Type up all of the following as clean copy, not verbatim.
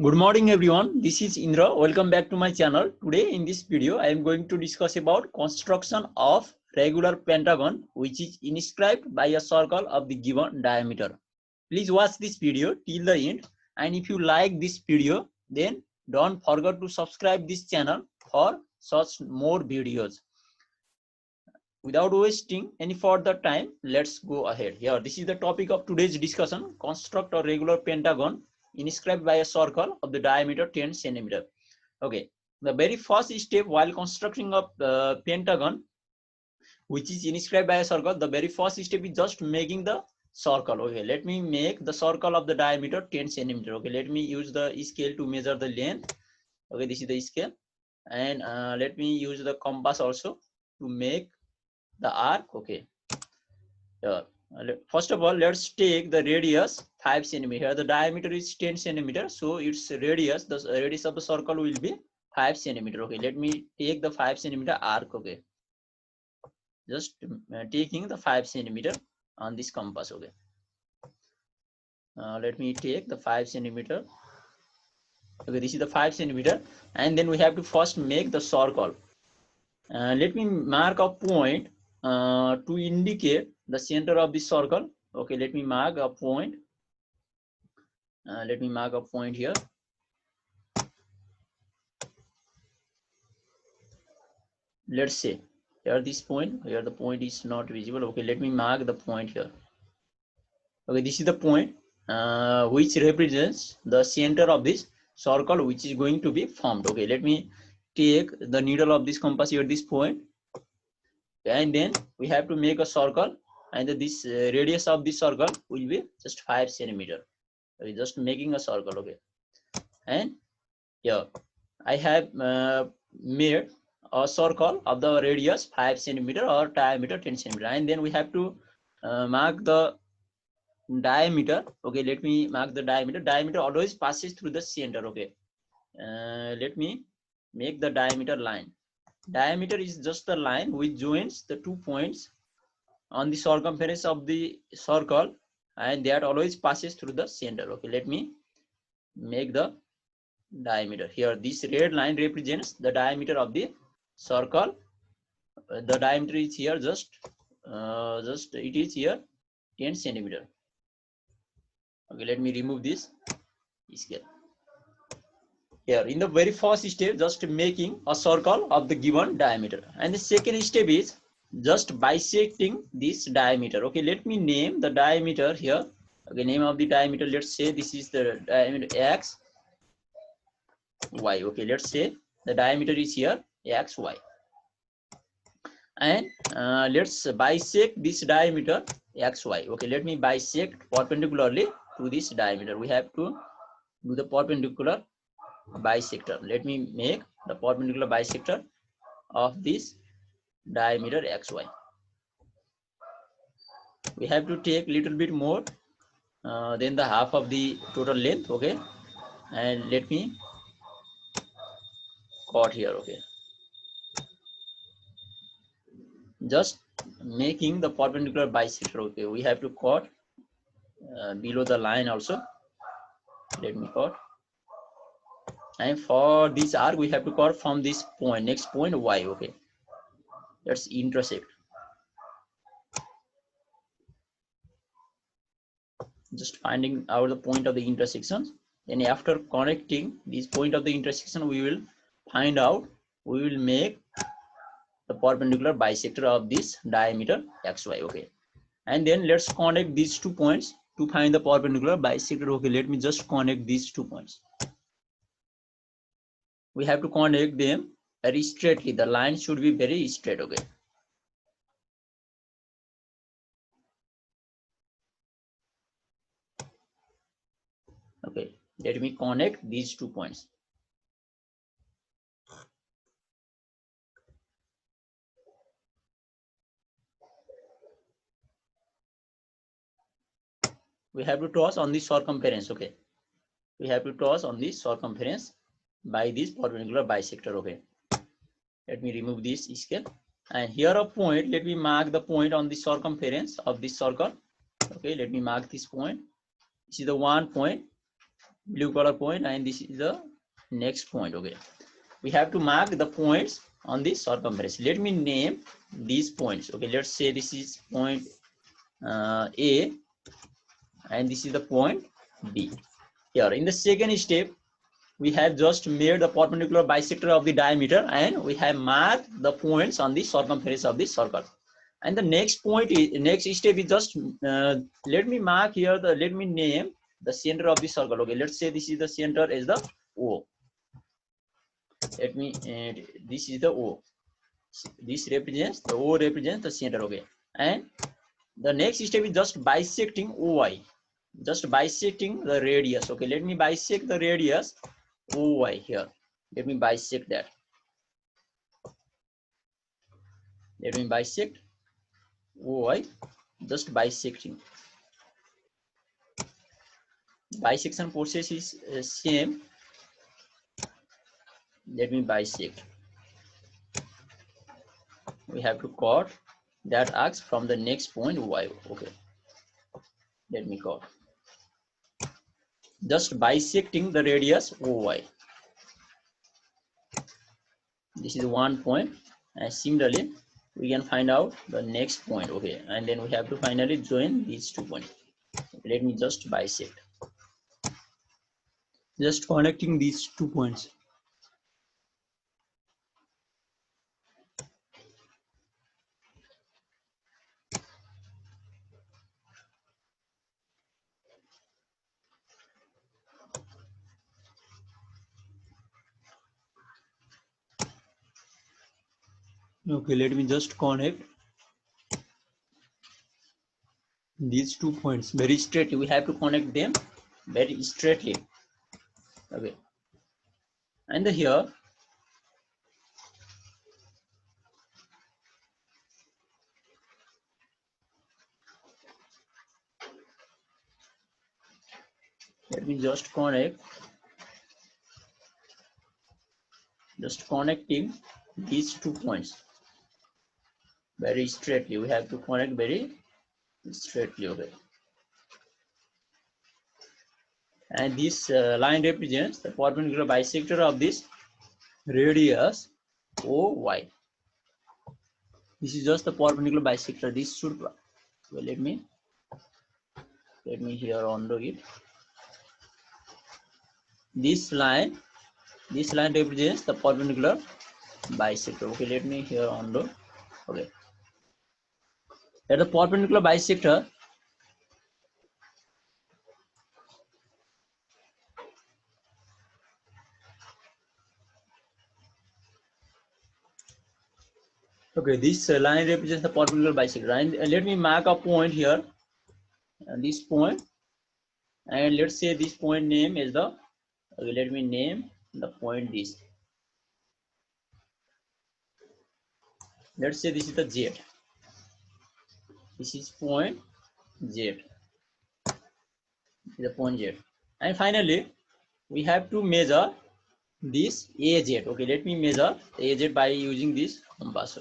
Good morning everyone, this is Indra. Welcome back to my channel. Today in this video I am going to discuss about construction of regular pentagon which is inscribed by a circle of the given diameter. Please watch this video till the end, and if you like this video then don't forget to subscribe this channel for such more videos. Without wasting any further time, let's go ahead. Here, this is the topic of today's discussion: construct a regular pentagon inscribed by a circle of the diameter 10 centimeter. Okay, the very first step while constructing a pentagon which is inscribed by a circle, the very first step is just making the circle. Okay, let me make the circle of the diameter 10 centimeter. Okay, let me use the scale to measure the length. Okay, this is the scale, and let me use the compass also to make the arc. Okay, first of all, let's take the radius 5 centimeter. Here the diameter is 10 centimeter, so its radius, the radius of the circle will be 5 centimeter. Okay, let me take the 5 centimeter arc. Okay, just taking the 5 centimeter on this compass. Okay, let me take the 5 centimeter. Okay, this is the 5 centimeter, and then we have to first make the circle. Let me mark a point to indicate the center of the circle. Okay, let me mark a point. Let me mark a point here. Let's say here this point, here the point is not visible. Okay, let me mark the point here. Okay, this is the point which represents the center of this circle which is going to be formed. Okay, let me take the needle of this compass here, this point, and then we have to make a circle, and this radius of this circle will be just 5 centimeter. Okay, just making a circle. Okay, and here I have made a circle of the radius 5 centimeter or diameter 10 centimeter, and then we have to mark the diameter. Okay, let me mark the diameter. Diameter always passes through the center. Okay, let me make the diameter line. Diameter is just the line which joins the 2 points on the circumference of the circle, and that always passes through the center. Okay, let me make the diameter. Here this red line represents the diameter of the circle. The diameter is here just it is here 10 centimeter. Okay, let me remove this scale. Here in the very first step, just making a circle of the given diameter, and the second step is just bisecting this diameter. Okay, let me name the diameter here. Okay, name of the diameter, let's say this is the diameter x y. Okay, let's say the diameter is here x y, and let's bisect this diameter x y. Okay, let me bisect perpendicularly to this diameter. We have to do the perpendicular bisector. Let me make the perpendicular bisector of this diameter xy. We have to take little bit more than the half of the total length. Okay, and let me cut here. Okay, just making the perpendicular bisector. Okay, we have to cut below the line also. Let me cut, and for this arc we have to cut from this point, next point y. Okay, let's intersect. Just finding out the point of the intersection, then after connecting this point of the intersection we will find out, we will make the perpendicular bisector of this diameter xy. Okay, and then let's connect these 2 points to find the perpendicular bisector. Okay, let me just connect these 2 points. We have to connect them very straightly. The line should be very straight. Okay, okay, let me connect these 2 points. We have to toss on the circumference. Okay, we have to toss on the circumference by this perpendicular bisector. Okay, let me remove this scale, and here a point, let me mark the point on the circumference of this circle. Okay, let me mark this point. This is the one point blue color point, and this is the next point. Okay, we have to mark the points on this circumference. Let me name these points. Okay, let's say this is point A, and this is the point B. Here in the second step, we have just made the perpendicular bisector of the diameter, and we have marked the points on the circumference of the circle. And the next point is, next step is just let me mark here the, let me name the center of the circle. Okay, let's say this is the center is the O. Let me this is the O. This represents the O represents the center. Okay, and the next step is just bisecting OI, just bisecting the radius. Okay, let me bisect the radius OI here. Let me bisect that. Let me bisect OI, just bisecting. Bisection process is same. Let me bisect. We have to cut that arc from the next point Y. Okay, let me cut. Just bisecting the radius OY. This is one point, and similarly we can find out the next point. Okay, and then we have to finally join these 2 points. Okay, let me just bisect, just connecting these 2 points. Okay, let me just connect these 2 points very straightly. We have to connect them very straightly. Okay, and here let me just connect, just connecting these 2 points very straightly. We have to connect very straightly. Okay, and this line represents the perpendicular bisector of this radius OY. This is just the perpendicular bisector. This should, well, let me here undo it. This line represents the perpendicular bisector. Okay, let me here undo. Okay, at the perpendicular bisector, okay, this line represents the perpendicular bisector, and let me mark a point here, this point, and let's say this point name is the, okay, let me name the point this. Let's say this is the Z. This is point Z. This is the point Z. And finally, we have to measure this AZ. Okay, let me measure AZ by using this compass.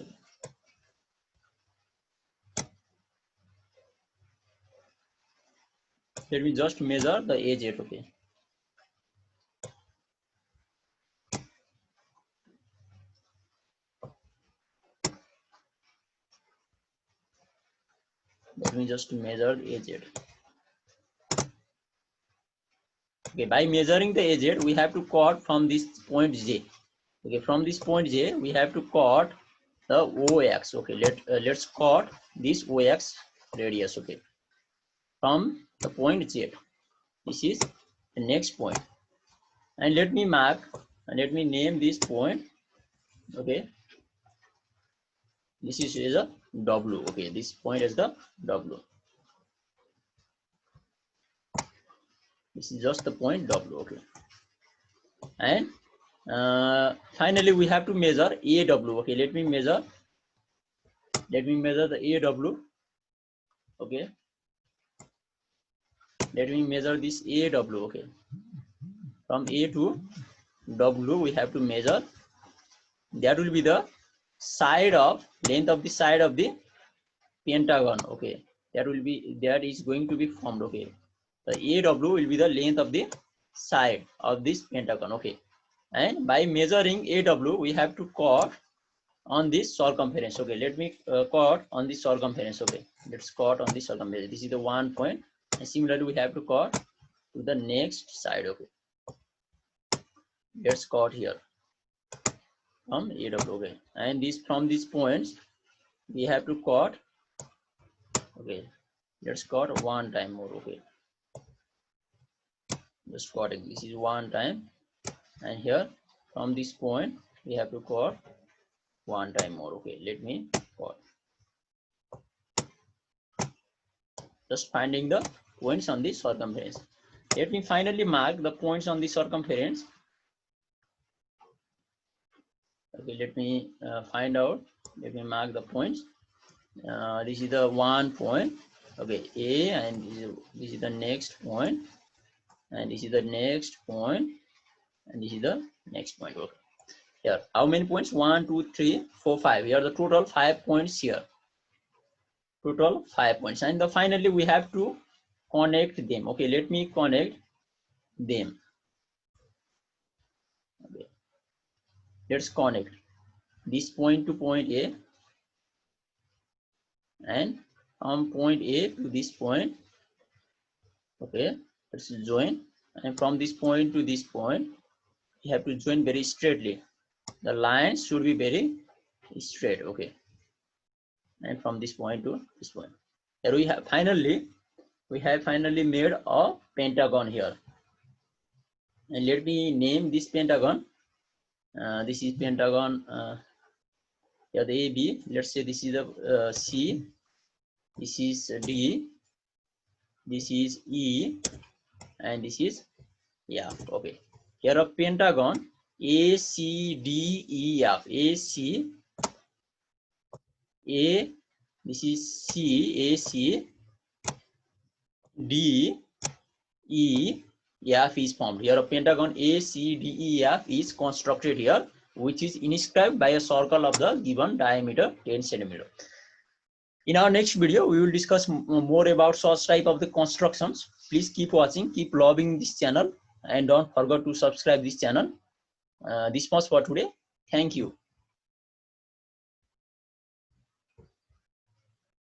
Let me just measure the AZ. Okay. Let me just measure AZ. Okay, by measuring the AZ, we have to cut from this point J. Okay, from this point J, we have to cut the OX. Okay, let's cut this OX radius. Okay, from the point Z. This is the next point, and let me mark and let me name this point. Okay, this is a W. Okay, this point is the W. This is just the point W. Okay, and finally we have to measure AW. Okay, let me measure the AW. Okay, let me measure this AW. Okay, from A to W we have to measure. That will be the side of length of the side of the pentagon. Okay, that is going to be formed. Okay, the AW will be the length of the side of this pentagon. Okay, and by measuring AW, we have to cut on this circumference. Okay, let me cut on this circumference. Okay, let's cut on this circumference. This is the 1 point, and similarly we have to cut to the next side. Okay, let's cut here from AW. Okay, and this from these points we have to cut. Okay, let's cut one time more. Okay, just cutting. This is one time, and here from this point we have to cut one time more. Okay, let me cut. Just finding the points on the circumference. Let me finally mark the points on the circumference. Okay, let me find out. Let me mark the points. This is the 1 point. Okay, A, and this is the next point, and this is the next point, and this is the next point. Okay, here how many points? 1, 2, 3, 4, 5. Here the total 5 points here. Total 5 points, and finally we have to connect them. Okay, let me connect them. Okay, let's connect this point to point A, and from point A to this point. Okay, let's join, and from this point to this point you have to join very straightly. The lines should be very straight. Okay, and from this point to this point, here we have finally made a pentagon here. And let me name this pentagon. This is pentagon. Here the AB. Let's say this is the C. This is D. This is E, and this is F. Okay. Here a pentagon ACDEF. AC. A. This is C. AC. D. E. F is formed. Here a pentagon ACDEF is constructed here, which is inscribed by a circle of the given diameter 10 cm. In our next video, we will discuss more about such type of the constructions. Please keep watching, keep loving this channel, and don't forget to subscribe this channel. This much for today. Thank you.